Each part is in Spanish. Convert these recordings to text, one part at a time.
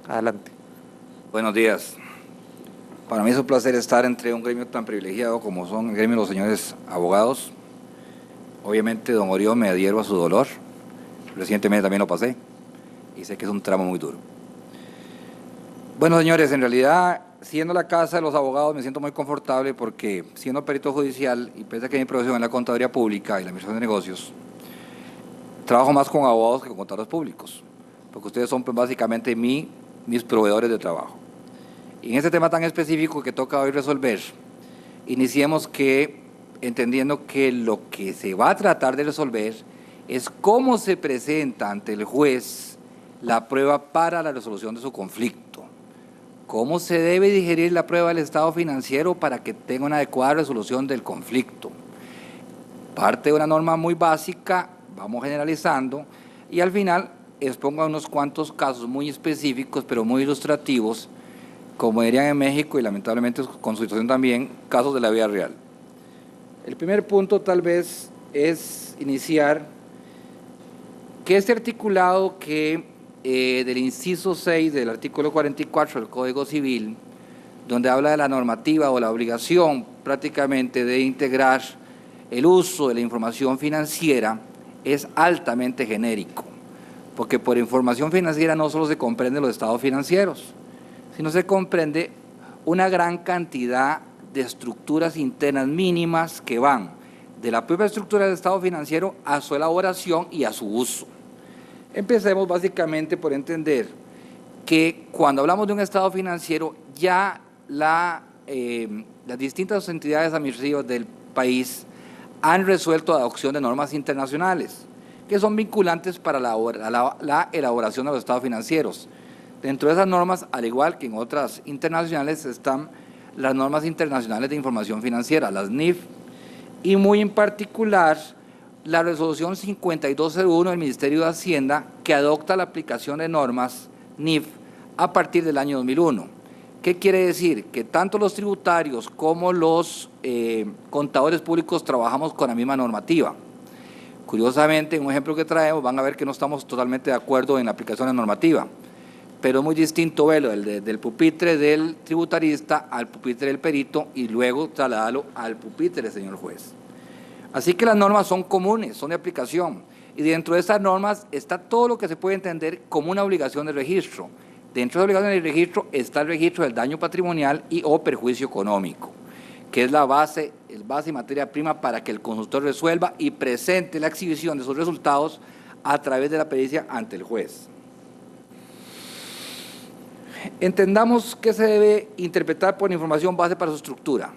Adelante. Buenos días. Para mí es un placer estar entre un gremio tan privilegiado como son el gremio de los señores abogados. Obviamente, don Orión, me adhiero a su dolor. Recientemente también lo pasé y sé que es un tramo muy duro. Bueno, señores, en realidad, siendo la casa de los abogados, me siento muy confortable porque, siendo perito judicial y pese a que mi profesión es la contaduría pública y la administración de negocios, trabajo más con abogados que con contadores públicos, porque ustedes son pues, básicamente mis proveedores de trabajo. Y en este tema tan específico que toca hoy resolver, iniciemos entendiendo que lo que se va a tratar de resolver es cómo se presenta ante el juez la prueba para la resolución de su conflicto. Cómo se debe digerir la prueba del estado financiero para que tenga una adecuada resolución del conflicto. Parte de una norma muy básica, vamos generalizando, y al final expongo unos cuantos casos muy específicos, pero muy ilustrativos, como dirían en México y lamentablemente con su situación también, casos de la vida real. El primer punto tal vez es iniciar que este articulado del inciso 6 del artículo 44 del Código Civil, donde habla de la normativa o la obligación prácticamente de integrar el uso de la información financiera, es altamente genérico, porque por información financiera no solo se comprenden los estados financieros, sino se comprende una gran cantidad de estructuras internas mínimas que van de la propia estructura del estado financiero a su elaboración y a su uso. Empecemos básicamente por entender que cuando hablamos de un estado financiero, ya las distintas entidades administrativas del país han resuelto la adopción de normas internacionales que son vinculantes para la elaboración de los estados financieros. Dentro de esas normas, al igual que en otras internacionales, están las normas internacionales de información financiera, las NIF, y muy en particular la resolución 5201 del Ministerio de Hacienda, que adopta la aplicación de normas NIF a partir del año 2001. ¿Qué quiere decir? Que tanto los tributarios como los contadores públicos trabajamos con la misma normativa. Curiosamente, en un ejemplo que traemos, van a ver que no estamos totalmente de acuerdo en la aplicación de la normativa, pero es muy distinto verlo del pupitre del tributarista al pupitre del perito y luego trasladarlo al pupitre del señor juez. Así que las normas son comunes, son de aplicación, y dentro de estas normas está todo lo que se puede entender como una obligación de registro. Dentro de la obligación de registro está el registro del daño patrimonial y o perjuicio económico, que es la base y materia prima para que el consultor resuelva y presente la exhibición de sus resultados a través de la pericia ante el juez. Entendamos qué se debe interpretar por información base para su estructura.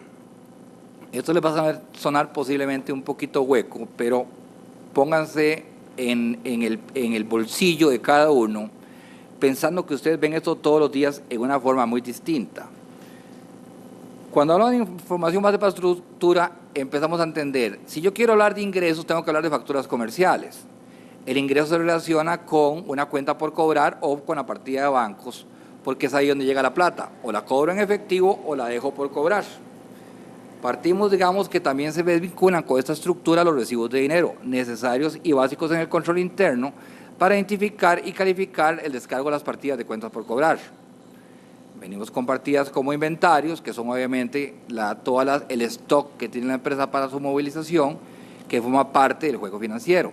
Esto les va a sonar posiblemente un poquito hueco, pero pónganse en el bolsillo de cada uno, pensando que ustedes ven esto todos los días en una forma muy distinta. Cuando hablamos de información base para su estructura, empezamos a entender, si yo quiero hablar de ingresos, tengo que hablar de facturas comerciales. El ingreso se relaciona con una cuenta por cobrar o con la partida de bancos, porque es ahí donde llega la plata, o la cobro en efectivo o la dejo por cobrar. Partimos, digamos, que también se vinculan con esta estructura los recibos de dinero, necesarios y básicos en el control interno, para identificar y calificar el descargo de las partidas de cuentas por cobrar. Venimos con partidas como inventarios, que son obviamente el stock que tiene la empresa para su movilización, que forma parte del juego financiero.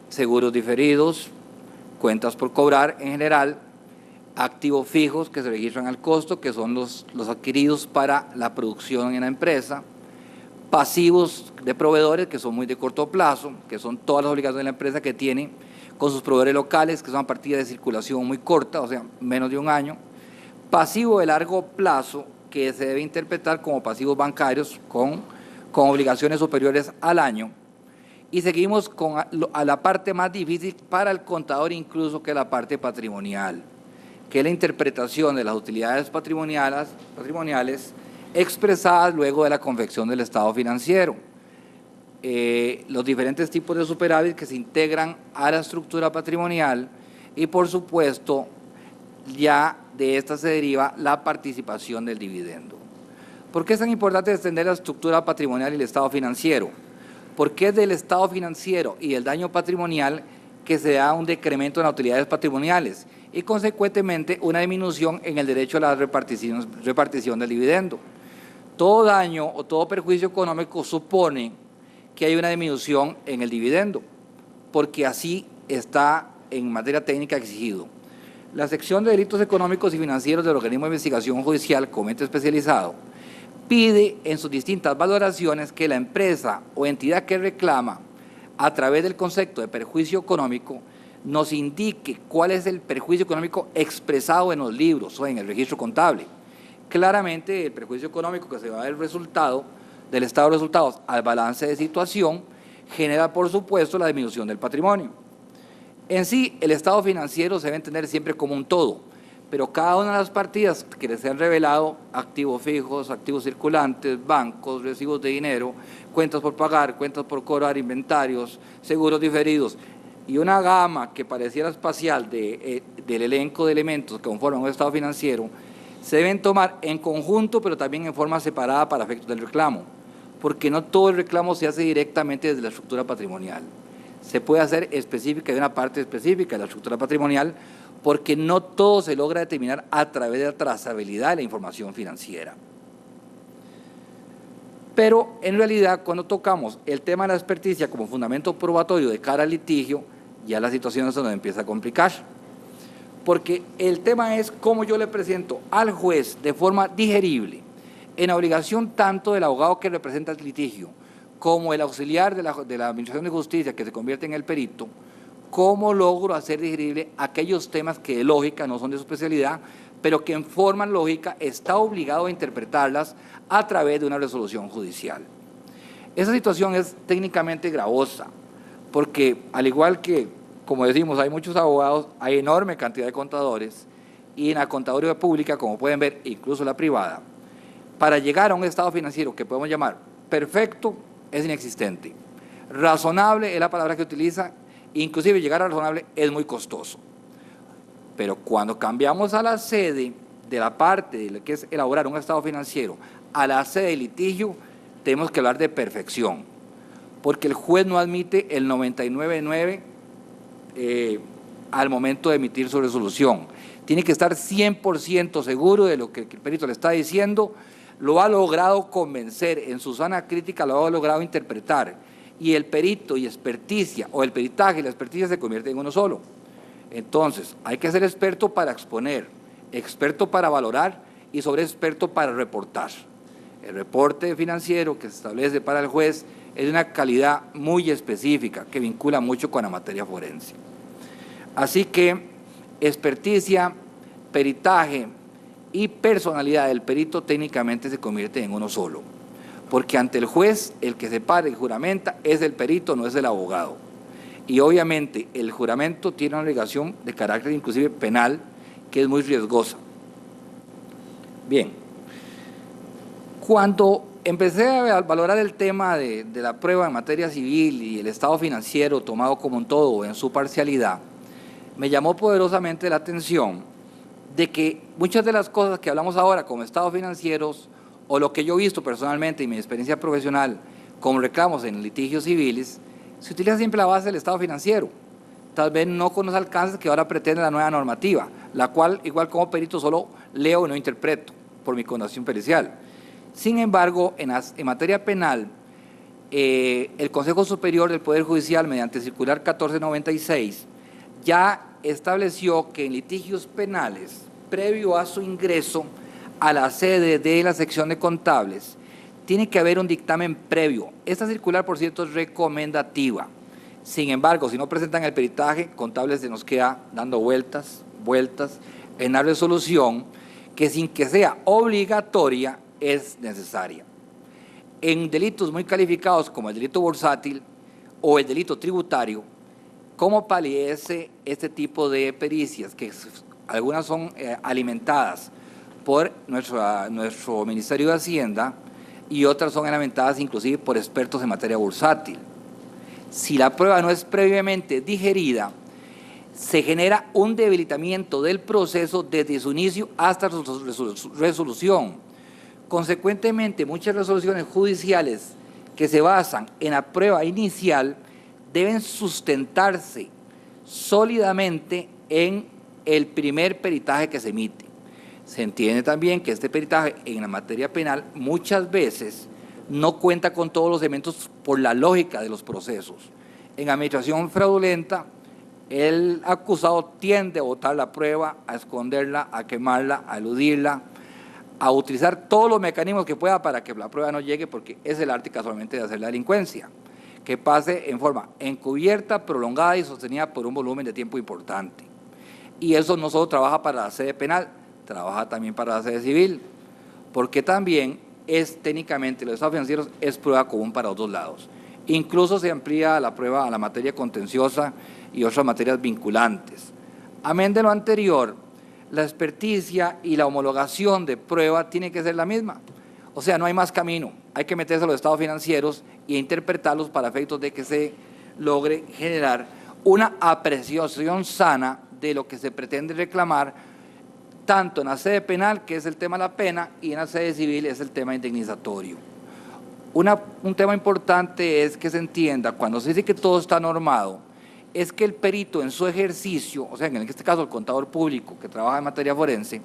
Seguros diferidos, cuentas por cobrar en general, activos fijos que se registran al costo, que son los adquiridos para la producción en la empresa, pasivos de proveedores que son muy de corto plazo, que son todas las obligaciones de la empresa que tienen con sus proveedores locales, que son partidas de circulación muy corta, o sea, menos de un año, pasivo de largo plazo, que se debe interpretar como pasivos bancarios con obligaciones superiores al año, y seguimos a la parte más difícil para el contador incluso, que es la parte patrimonial, que es la interpretación de las utilidades patrimoniales expresadas luego de la confección del estado financiero. Los diferentes tipos de superávit que se integran a la estructura patrimonial y, por supuesto, ya de esta se deriva la participación del dividendo. ¿Por qué es tan importante extender la estructura patrimonial y el estado financiero? Porque es del estado financiero y del daño patrimonial que se da un decremento en las utilidades patrimoniales y consecuentemente una disminución en el derecho a la repartición del dividendo. Todo daño o todo perjuicio económico supone que hay una disminución en el dividendo, porque así está en materia técnica exigido. La sección de delitos económicos y financieros del organismo de investigación judicial, comité especializado, pide en sus distintas valoraciones que la empresa o entidad que reclama, a través del concepto de perjuicio económico, nos indique cuál es el perjuicio económico expresado en los libros o en el registro contable. Claramente, el perjuicio económico que se va del resultado, del estado de resultados al balance de situación, genera, por supuesto, la disminución del patrimonio. En sí, el estado financiero se debe entender siempre como un todo, pero cada una de las partidas que les han revelado, activos fijos, activos circulantes, bancos, recibos de dinero, cuentas por pagar, cuentas por cobrar, inventarios, seguros diferidos, y una gama que pareciera espacial del elenco de elementos que conforman un estado financiero, se deben tomar en conjunto, pero también en forma separada para efectos del reclamo, porque no todo el reclamo se hace directamente desde la estructura patrimonial. Se puede hacer específica de una parte específica de la estructura patrimonial, porque no todo se logra determinar a través de la trazabilidad de la información financiera. Pero en realidad, cuando tocamos el tema de la experticia como fundamento probatorio de cara al litigio, ya la situación se nos empieza a complicar. Porque el tema es cómo yo le presento al juez de forma digerible, en obligación tanto del abogado que representa el litigio, como el auxiliar de la Administración de Justicia que se convierte en el perito, cómo logro hacer digerible aquellos temas que de lógica no son de su especialidad, pero que en forma lógica está obligado a interpretarlas a través de una resolución judicial. Esa situación es técnicamente gravosa, porque al igual que, como decimos, hay muchos abogados, hay enorme cantidad de contadores, y en la contaduría pública, como pueden ver, incluso la privada, para llegar a un estado financiero que podemos llamar perfecto, es inexistente. Razonable es la palabra que utiliza, inclusive llegar a razonable es muy costoso. Pero cuando cambiamos a la sede de la parte de lo que es elaborar un estado financiero a la sede de litigio, tenemos que hablar de perfección, porque el juez no admite el 99.9 al momento de emitir su resolución. Tiene que estar 100% seguro de lo que el perito le está diciendo, lo ha logrado convencer, en su sana crítica lo ha logrado interpretar, y el perito y experticia, o el peritaje y la experticia se convierten en uno solo. Entonces, hay que ser experto para exponer, experto para valorar y sobre experto para reportar. El reporte financiero que se establece para el juez es de una calidad muy específica que vincula mucho con la materia forense. Así que experticia, peritaje y personalidad del perito técnicamente se convierten en uno solo, porque ante el juez el que se para y juramenta es el perito, no es el abogado. Y obviamente el juramento tiene una obligación de carácter inclusive penal que es muy riesgosa. Bien, cuando empecé a valorar el tema de la prueba en materia civil y el estado financiero tomado como un todo o en su parcialidad, me llamó poderosamente la atención de que muchas de las cosas que hablamos ahora como estados financieros o lo que yo he visto personalmente y mi experiencia profesional como reclamos en litigios civiles, se utiliza siempre la base del estado financiero, tal vez no con los alcances que ahora pretende la nueva normativa, la cual, igual como perito, solo leo y no interpreto por mi connotación pericial. Sin embargo, en materia penal, el Consejo Superior del Poder Judicial, mediante circular 1496, ya estableció que en litigios penales, previo a su ingreso a la sede de la sección de contables, tiene que haber un dictamen previo. Esta circular, por cierto, es recomendativa. Sin embargo, si no presentan el peritaje, contables se nos queda dando vueltas en la resolución que sin que sea obligatoria es necesaria. En delitos muy calificados como el delito bursátil o el delito tributario, ¿cómo palidece este tipo de pericias? Que algunas son alimentadas por nuestro Ministerio de Hacienda y otras son alimentadas inclusive por expertos en materia bursátil. Si la prueba no es previamente digerida, se genera un debilitamiento del proceso desde su inicio hasta su resolución. Consecuentemente, muchas resoluciones judiciales que se basan en la prueba inicial deben sustentarse sólidamente en el primer peritaje que se emite. Se entiende también que este peritaje en la materia penal muchas veces no cuenta con todos los elementos por la lógica de los procesos. En administración fraudulenta, el acusado tiende a botar la prueba, a esconderla, a quemarla, a eludirla, a utilizar todos los mecanismos que pueda para que la prueba no llegue, porque es el arte casualmente de hacer la delincuencia, que pase en forma encubierta, prolongada y sostenida por un volumen de tiempo importante. Y eso no solo trabaja para la sede penal, trabaja también para la sede civil, porque también es técnicamente, los estados financieros es prueba común para los dos lados. Incluso se amplía la prueba a la materia contenciosa y otras materias vinculantes. Amén de lo anterior, la experticia y la homologación de prueba tiene que ser la misma. O sea, no hay más camino, hay que meterse a los estados financieros e interpretarlos para efectos de que se logre generar una apreciación sana de lo que se pretende reclamar, tanto en la sede penal, que es el tema de la pena, y en la sede civil es el tema indemnizatorio. Un tema importante es que se entienda, cuando se dice que todo está normado, es que el perito en su ejercicio, o sea, en este caso el contador público que trabaja en materia forense,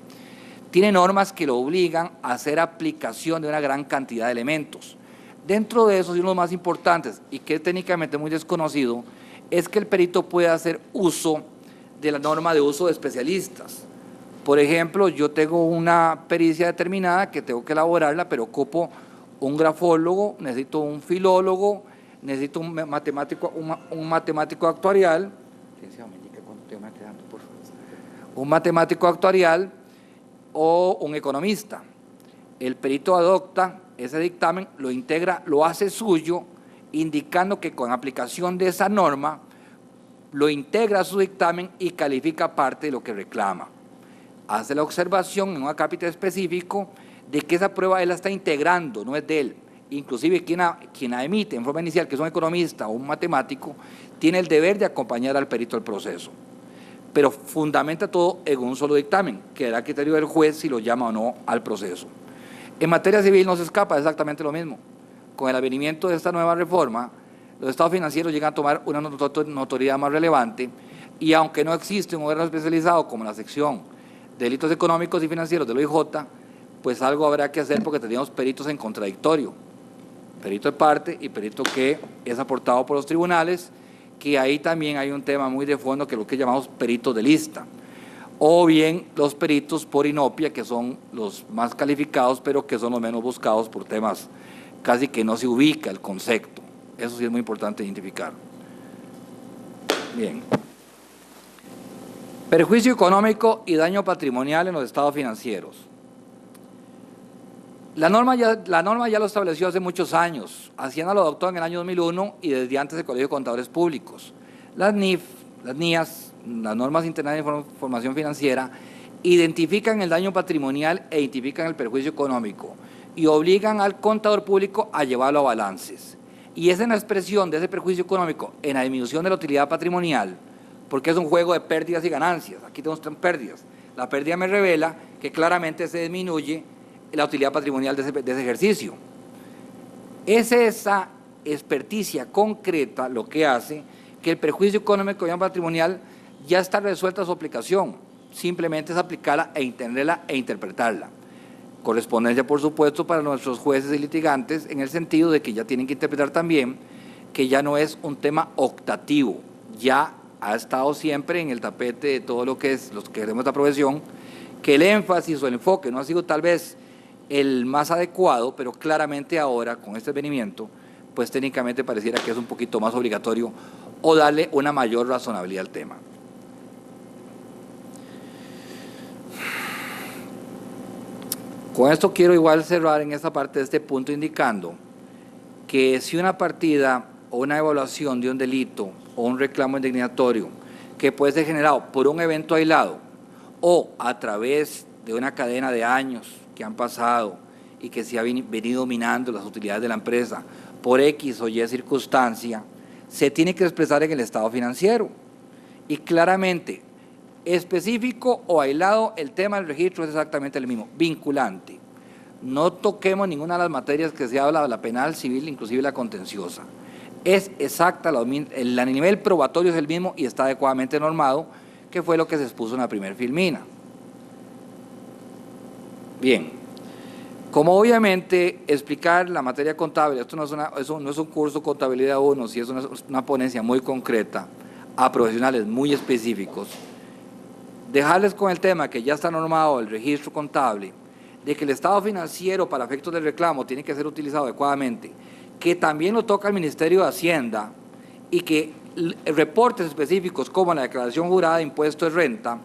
tiene normas que lo obligan a hacer aplicación de una gran cantidad de elementos. Dentro de esos, y uno de los más importantes, y que es técnicamente muy desconocido, es que el perito puede hacer uso de la norma de uso de especialistas. Por ejemplo, yo tengo una pericia determinada que tengo que elaborarla, pero ocupo un grafólogo, necesito un filólogo, necesito un matemático actuarial, un matemático actuarial o un economista. El perito adopta ese dictamen, lo integra, lo hace suyo, indicando que con aplicación de esa norma lo integra a su dictamen y califica parte de lo que reclama. Hace la observación en un acápite específico de que esa prueba él la está integrando, no es de él. Inclusive quien la emite en forma inicial, que es un economista o un matemático, tiene el deber de acompañar al perito al proceso. Pero fundamenta todo en un solo dictamen, que dará criterio del juez si lo llama o no al proceso. En materia civil no se escapa exactamente lo mismo. Con el advenimiento de esta nueva reforma, los estados financieros llegan a tomar una notoriedad más relevante y aunque no existe un órgano especializado como la sección de delitos económicos y financieros del OIJ, pues algo habrá que hacer porque tenemos peritos en contradictorio, perito de parte y perito que es aportado por los tribunales, que ahí también hay un tema muy de fondo que es lo que llamamos peritos de lista, o bien los peritos por inopia, que son los más calificados, pero que son los menos buscados por temas casi que no se ubica el concepto. Eso sí es muy importante identificar. Bien. Perjuicio económico y daño patrimonial en los estados financieros. La norma ya lo estableció hace muchos años. Hacienda lo adoptó en el año 2001 y desde antes el Colegio de Contadores Públicos. Las NIF, las NIAS, las normas internacionales de información financiera, identifican el daño patrimonial e identifican el perjuicio económico y obligan al contador público a llevarlo a balances. Y es en la expresión de ese perjuicio económico, en la disminución de la utilidad patrimonial, porque es un juego de pérdidas y ganancias. Aquí tenemos tres pérdidas. La pérdida me revela que claramente se disminuye la utilidad patrimonial de ese ejercicio. Es esa experticia concreta lo que hace que el perjuicio económico y patrimonial ya está resuelta su aplicación, simplemente es aplicarla e entenderla e interpretarla. Correspondencia, por supuesto, para nuestros jueces y litigantes en el sentido de que ya tienen que interpretar también que ya no es un tema optativo, ya ha estado siempre en el tapete de todo lo que es los que queremos esta profesión, que el énfasis o el enfoque no ha sido tal vez el más adecuado, pero claramente ahora con este advenimiento, pues técnicamente pareciera que es un poquito más obligatorio o darle una mayor razonabilidad al tema. Con esto quiero igual cerrar en esta parte de este punto indicando que si una partida o una evaluación de un delito o un reclamo indignatorio que puede ser generado por un evento aislado o a través de una cadena de años que han pasado y que se ha venido minando las utilidades de la empresa por X o Y circunstancia, se tiene que expresar en el estado financiero. Y claramente, específico o aislado, el tema del registro es exactamente el mismo, vinculante. No toquemos ninguna de las materias que se habla de la penal, civil, inclusive la contenciosa. es exacta, el nivel probatorio es el mismo y está adecuadamente normado, que fue lo que se expuso en la primer filmina. Bien, como obviamente explicar la materia contable, esto no es un curso de contabilidad 1, sí es una ponencia muy concreta, a profesionales muy específicos, dejarles con el tema que ya está normado el registro contable, de que el estado financiero para efectos del reclamo tiene que ser utilizado adecuadamente, que también lo toca el Ministerio de Hacienda y que reportes específicos como la declaración jurada de impuesto de renta,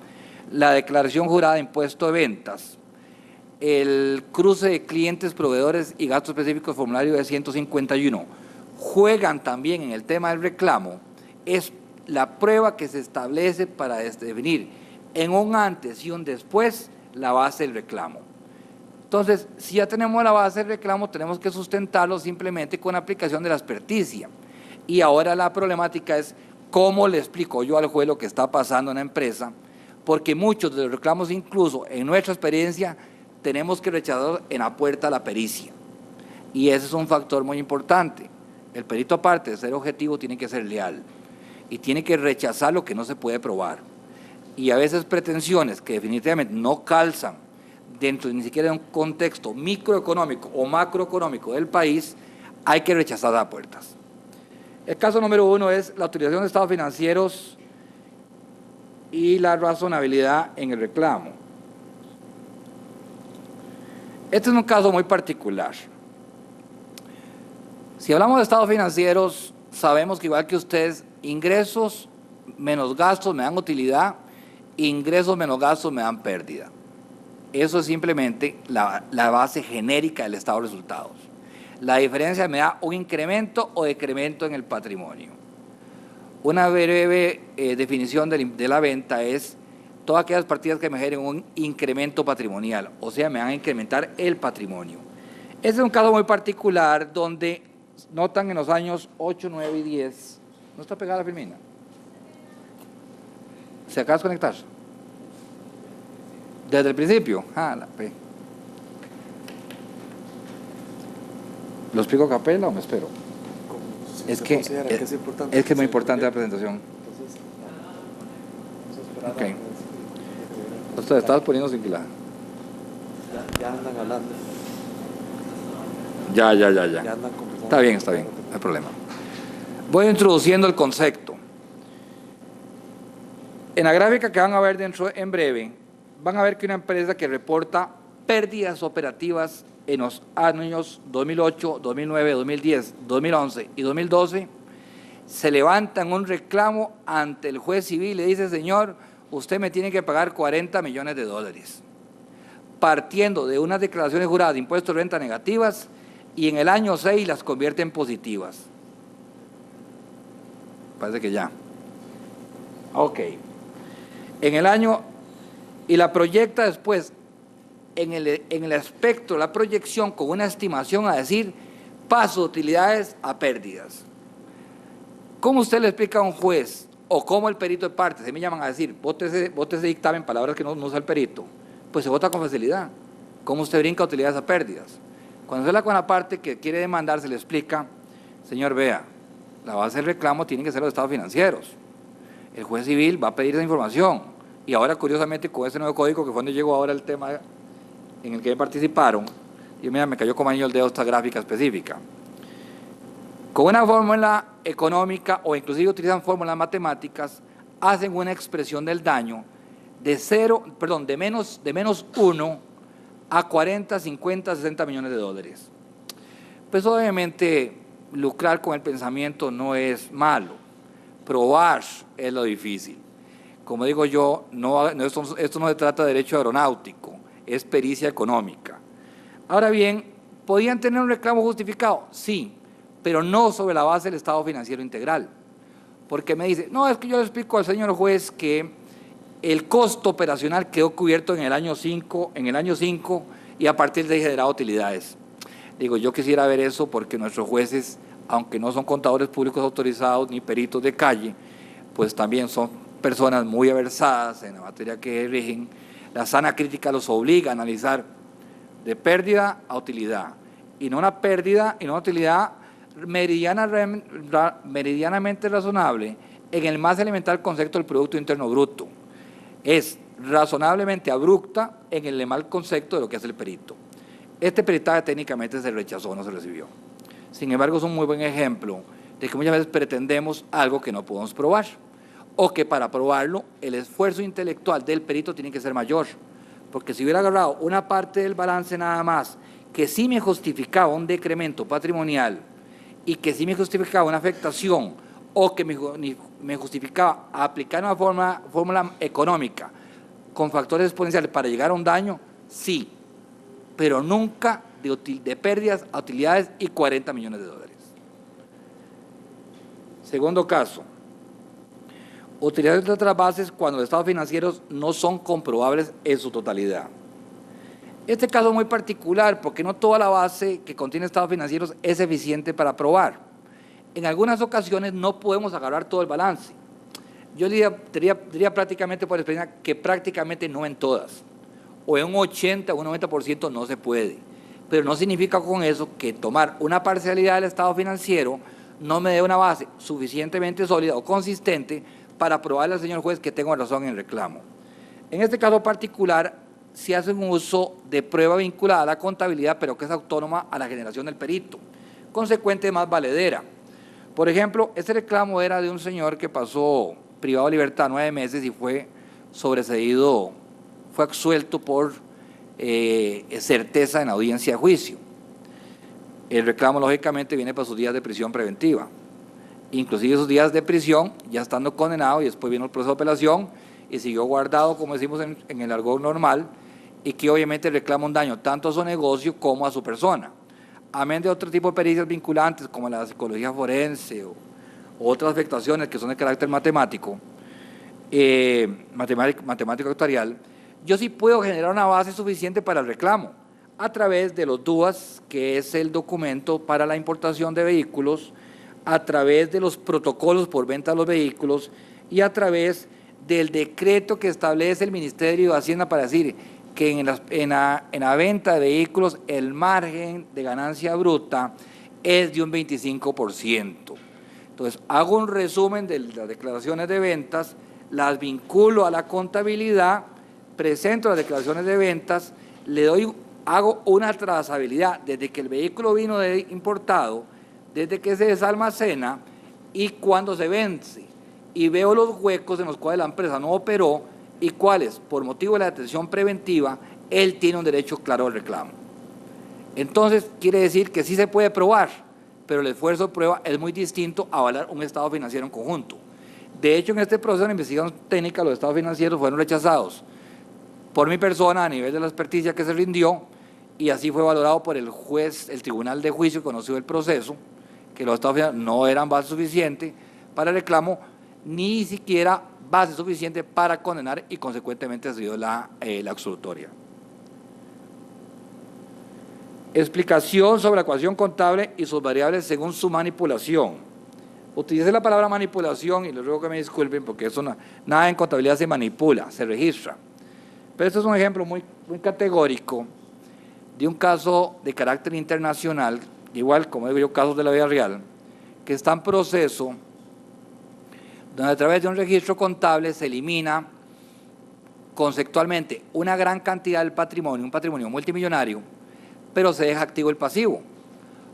la declaración jurada de impuesto de ventas, el cruce de clientes, proveedores y gastos específicos, formulario de 151, juegan también en el tema del reclamo, es la prueba que se establece para definir en un antes y un después la base del reclamo. Entonces, si ya tenemos la base del reclamo, tenemos que sustentarlo simplemente con aplicación de la experticia. Y ahora la problemática es cómo le explico yo al juez lo que está pasando en la empresa, porque muchos de los reclamos, incluso en nuestra experiencia, tenemos que rechazar en la puerta la pericia. Y ese es un factor muy importante. El perito, aparte de ser objetivo, tiene que ser leal y tiene que rechazar lo que no se puede probar. Y a veces pretensiones que definitivamente no calzan dentro ni siquiera de un contexto microeconómico o macroeconómico del país, hay que rechazar a puertas. El caso número 1 es la utilización de estados financieros y la razonabilidad en el reclamo. Este es un caso muy particular. Si hablamos de estados financieros, sabemos que igual que ustedes, ingresos menos gastos me dan utilidad, ingresos menos gastos me dan pérdida. Eso es simplemente la base genérica del estado de resultados. La diferencia me da un incremento o decremento en el patrimonio. Una breve definición de la venta es todas aquellas partidas que me generen un incremento patrimonial, o sea, me van a incrementar el patrimonio. Este es un caso muy particular donde notan en los años 8, 9 y 10, ¿no está pegada la filmina? ¿Se acaba de conectar? ¿Desde el principio? Ah, la P. ¿Lo explico a capela o me espero? Es que es muy importante la presentación. Ok. Usted estaba poniendo sin clave. Ya andan hablando. Ya. Ya andan conversando. Está bien, no hay problema. Voy introduciendo el concepto. En la gráfica que van a ver en breve, van a ver que una empresa que reporta pérdidas operativas en los años 2008, 2009, 2010, 2011 y 2012, se levanta en un reclamo ante el juez civil y le dice, señor, usted me tiene que pagar 40 millones de dólares, partiendo de unas declaraciones juradas de impuestos de renta negativas y en el año 6 las convierte en positivas. Parece que ya. Ok. En el año, y la proyecta después en el aspecto, la proyección con una estimación a decir paso de utilidades a pérdidas. ¿Cómo usted le explica a un juez o cómo el perito de parte, se me llaman a decir, vote ese dictamen, palabras que no usa el perito, pues se vota con facilidad? ¿Cómo usted brinca utilidades a pérdidas? Cuando se habla con la parte que quiere demandar, se le explica, señor, vea, la base del reclamo tiene que ser los estados financieros. El juez civil va a pedir esa información. Y ahora, curiosamente, con ese nuevo código, que fue donde llegó ahora el tema en el que participaron, y mira, me cayó como anillo el dedo esta gráfica específica. Con una fórmula económica o inclusive utilizan fórmulas matemáticas, hacen una expresión del daño de menos 1 a 40, 50, 60 millones de dólares. Pues obviamente lucrar con el pensamiento no es malo, probar es lo difícil. Como digo yo, esto no se trata de derecho aeronáutico, es pericia económica. Ahora bien, ¿podían tener un reclamo justificado? Sí, pero no sobre la base del estado financiero integral. Porque me dice, no, es que yo le explico al señor juez que el costo operacional quedó cubierto en el año 5, y a partir de ahí generaba utilidades. Digo, yo quisiera ver eso porque nuestros jueces, aunque no son contadores públicos autorizados ni peritos de calle, pues también son personas muy aversadas en la materia que rigen. La sana crítica los obliga a analizar de pérdida a utilidad, y no una pérdida y no una utilidad meridianamente razonable en el más elemental concepto del Producto Interno Bruto. Es razonablemente abrupta en el mal concepto de lo que es el perito. Este peritaje técnicamente se rechazó, no se recibió. Sin embargo, es un muy buen ejemplo de que muchas veces pretendemos algo que no podemos probar, o que para probarlo el esfuerzo intelectual del perito tiene que ser mayor, porque si hubiera agarrado una parte del balance nada más, que sí me justificaba un decremento patrimonial y que sí me justificaba una afectación, o que me justificaba aplicar una fórmula económica con factores exponenciales para llegar a un daño, sí, pero nunca de pérdidas a utilidades y 40 millones de dólares. Segundo caso, utilidades de otras bases cuando los estados financieros no son comprobables en su totalidad. Este caso es muy particular porque no toda la base que contiene estados financieros es eficiente para probar. En algunas ocasiones no podemos agarrar todo el balance. Yo diría prácticamente por experiencia que prácticamente no en todas, o en un 80 o un 90% no se puede, pero no significa con eso que tomar una parcialidad del estado financiero no me dé una base suficientemente sólida o consistente para probarle al señor juez que tengo razón en el reclamo. En este caso particular, se hace un uso de prueba vinculada a la contabilidad, pero que es autónoma a la generación del perito, consecuente más valedera. Por ejemplo, este reclamo era de un señor que pasó privado de libertad 9 meses y fue sobreseído, fue absuelto por certeza en audiencia de juicio. El reclamo, lógicamente, viene para sus días de prisión preventiva. Inclusive esos días de prisión, ya estando condenado, y después vino el proceso de apelación y siguió guardado, como decimos en el argot normal, y que obviamente reclama un daño tanto a su negocio como a su persona. Amén de otro tipo de pericias vinculantes, como la psicología forense o otras afectaciones que son de carácter matemático, matemático actuarial, yo sí puedo generar una base suficiente para el reclamo a través de los DUAS, que es el documento para la importación de vehículos, a través de los protocolos por venta de los vehículos y a través del decreto que establece el Ministerio de Hacienda para decir que en la venta de vehículos el margen de ganancia bruta es de un 25%. Entonces, hago un resumen de las declaraciones de ventas, las vinculo a la contabilidad, presento las declaraciones de ventas, hago una trazabilidad desde que el vehículo vino importado, desde que se desalmacena y cuando se vence, y veo los huecos en los cuales la empresa no operó y cuáles, por motivo de la detención preventiva, él tiene un derecho claro al reclamo. Entonces, quiere decir que sí se puede probar, pero el esfuerzo de prueba es muy distinto a avalar un estado financiero en conjunto. De hecho, en este proceso de investigación técnica, los estados financieros fueron rechazados por mi persona a nivel de la experticia que se rindió, y así fue valorado por el juez, el tribunal de juicio que conoció el proceso, que los estados financieros no eran base suficiente para el reclamo, ni siquiera base suficiente para condenar, y consecuentemente ha sido la absolutoria. Explicación sobre la ecuación contable y sus variables según su manipulación. Utilicé la palabra manipulación y les ruego que me disculpen porque eso nada en contabilidad se manipula, se registra. Pero este es un ejemplo muy categórico de un caso de carácter internacional, igual como digo yo, casos de la vida real, que está en proceso, donde a través de un registro contable se elimina conceptualmente una gran cantidad del patrimonio, un patrimonio multimillonario, pero se deja activo el pasivo,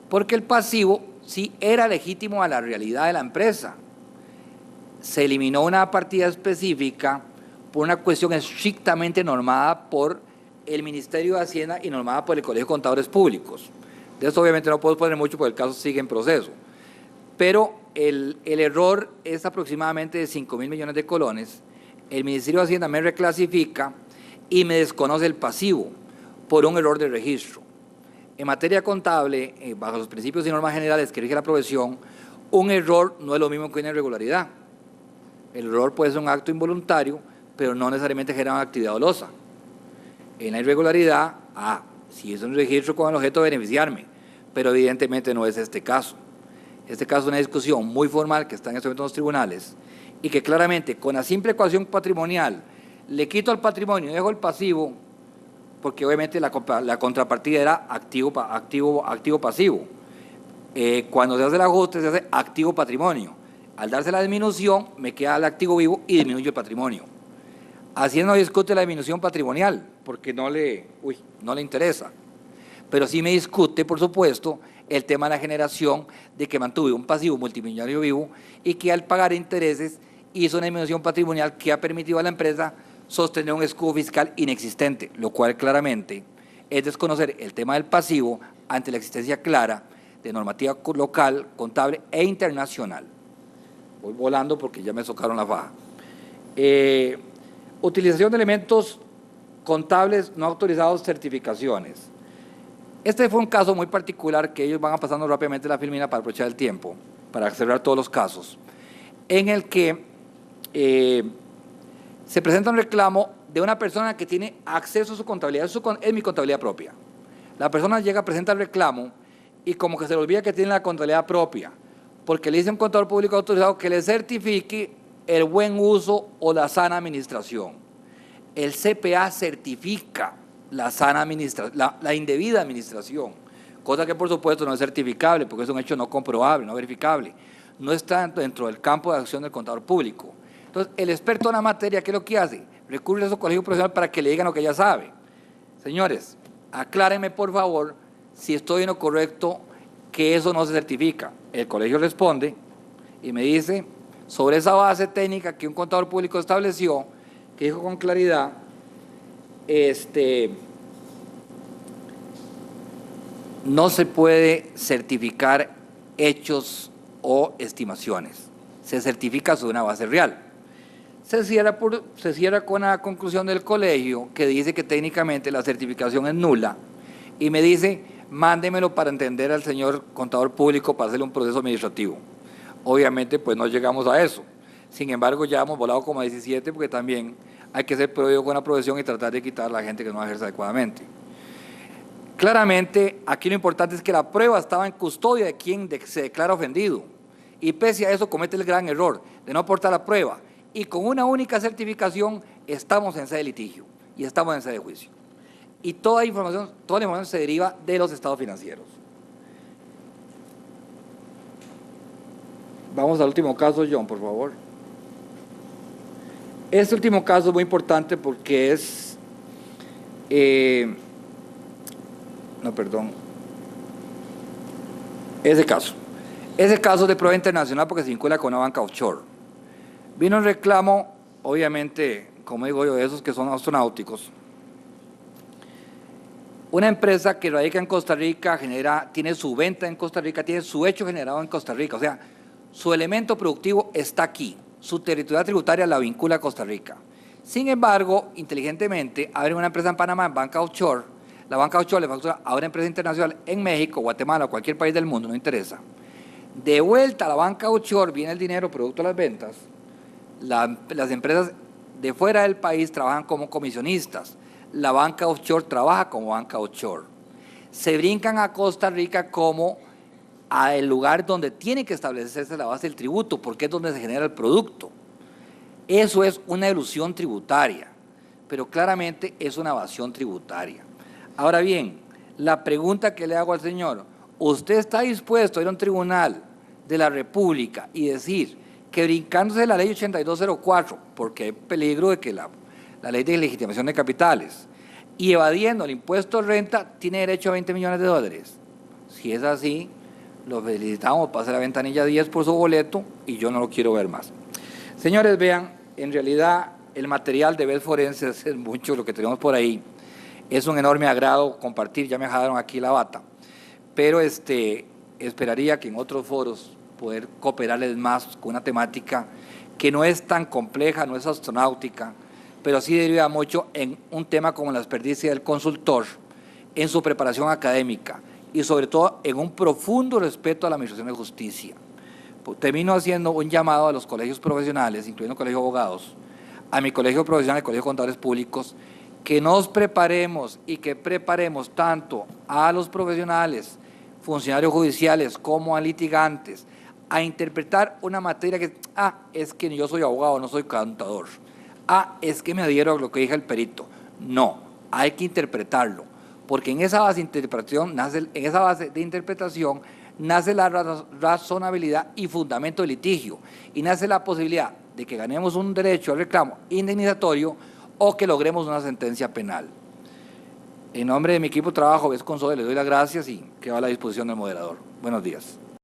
porque el pasivo sí era legítimo a la realidad de la empresa. Se eliminó una partida específica por una cuestión estrictamente normada por el Ministerio de Hacienda y normada por el Colegio de Contadores Públicos. De eso obviamente no puedo poner mucho porque el caso sigue en proceso. Pero el error es aproximadamente de 5.000 millones de colones. El Ministerio de Hacienda me reclasifica y me desconoce el pasivo por un error de registro. En materia contable, bajo los principios y normas generales que rige la profesión, un error no es lo mismo que una irregularidad. El error puede ser un acto involuntario, pero no necesariamente genera una actividad dolosa. En la irregularidad, si es un registro con el objeto de beneficiarme, pero evidentemente no es este caso. Este caso es una discusión muy formal que está en este momento en los tribunales y que claramente con la simple ecuación patrimonial le quito al patrimonio y dejo el pasivo, porque obviamente la contrapartida era activo-pasivo. Cuando se hace el ajuste, se hace activo patrimonio. Al darse la disminución, me queda el activo vivo y disminuye el patrimonio. Así no discute la disminución patrimonial, porque no le interesa. Pero sí me discute, por supuesto, el tema de la generación de que mantuve un pasivo multimillonario vivo y que al pagar intereses hizo una disminución patrimonial que ha permitido a la empresa sostener un escudo fiscal inexistente, lo cual claramente es desconocer el tema del pasivo ante la existencia clara de normativa local, contable e internacional. Voy volando porque ya me socaron la faja. Utilización de elementos contables no autorizados, certificaciones. Este fue un caso muy particular que ellos van pasando rápidamente la filmina para aprovechar el tiempo, para cerrar todos los casos, en el que se presenta un reclamo de una persona que tiene acceso a su contabilidad, es mi contabilidad propia. La persona llega, presenta el reclamo y como que se le olvida que tiene la contabilidad propia, porque le dice a un contador público autorizado que le certifique el buen uso o la sana administración. El CPA certifica la sana administración, la indebida administración, cosa que por supuesto no es certificable porque es un hecho no comprobable, no verificable, no está dentro del campo de acción del contador público. Entonces, el experto en la materia, ¿qué es lo que hace? Recurre a su colegio profesional para que le digan lo que ya sabe. Señores, aclárenme por favor si estoy en lo correcto que eso no se certifica. El colegio responde y me dice, sobre esa base técnica que un contador público estableció, que dijo con claridad, no se puede certificar hechos o estimaciones, se certifica sobre una base real. Se cierra con la conclusión del colegio que dice que técnicamente la certificación es nula y me dice, mándemelo para entender al señor contador público para hacerle un proceso administrativo. Obviamente pues no llegamos a eso, sin embargo ya hemos volado como a 17 porque también hay que ser prohibido con la profesión y tratar de quitar a la gente que no ejerce adecuadamente. Claramente, aquí lo importante es que la prueba estaba en custodia de quien se declara ofendido y pese a eso comete el gran error de no aportar la prueba y con una única certificación estamos en sede de litigio y estamos en sede de juicio. Y toda la información se deriva de los estados financieros. Vamos al último caso, John, por favor. Este último caso es muy importante porque es, ese caso es de prueba internacional porque se vincula con una banca offshore. Vino un reclamo, obviamente, como digo yo, de esos que son astronáuticos. Una empresa que radica en Costa Rica, tiene su venta en Costa Rica, tiene su hecho generado en Costa Rica, o sea, su elemento productivo está aquí. Su territorialidad tributaria la vincula a Costa Rica. Sin embargo, inteligentemente, abre una empresa en Panamá, en banca offshore. La banca offshore le factura a una empresa internacional en México, Guatemala o cualquier país del mundo, no interesa. De vuelta a la banca offshore viene el dinero producto de las ventas. Las empresas de fuera del país trabajan como comisionistas. La banca offshore trabaja como banca offshore. Se brincan a Costa Rica como al lugar donde tiene que establecerse la base del tributo, porque es donde se genera el producto. Eso es una elusión tributaria, pero claramente es una evasión tributaria. Ahora bien, la pregunta que le hago al señor, ¿usted está dispuesto a ir a un tribunal de la República y decir que brincándose la ley 8204, porque hay peligro de que la ley de legitimación de capitales, y evadiendo el impuesto de renta, tiene derecho a 20 millones de dólares? Si es así, lo felicitamos, pase la ventanilla 10 por su boleto y yo no lo quiero ver más. Señores, vean, en realidad el material de BES Forenses es mucho lo que tenemos por ahí. Es un enorme agrado compartir, ya me dejaron aquí la bata, pero esperaría que en otros foros poder cooperarles más con una temática que no es tan compleja, no es astronáutica, pero sí deriva mucho en un tema como la experticia del consultor, en su preparación académica, y sobre todo en un profundo respeto a la Administración de Justicia. Termino haciendo un llamado a los colegios profesionales, incluyendo el Colegio de Abogados, a mi colegio profesional, el Colegio de Contadores Públicos, que nos preparemos y que preparemos tanto a los profesionales, funcionarios judiciales como a litigantes, a interpretar una materia que, es que yo soy abogado, no soy contador, es que me adhiero a lo que diga el perito. No, hay que interpretarlo, porque en esa base de interpretación nace la razonabilidad y fundamento del litigio, y nace la posibilidad de que ganemos un derecho al reclamo indemnizatorio o que logremos una sentencia penal. En nombre de mi equipo de trabajo, Vesconsoe, le doy las gracias y quedo a la disposición del moderador. Buenos días.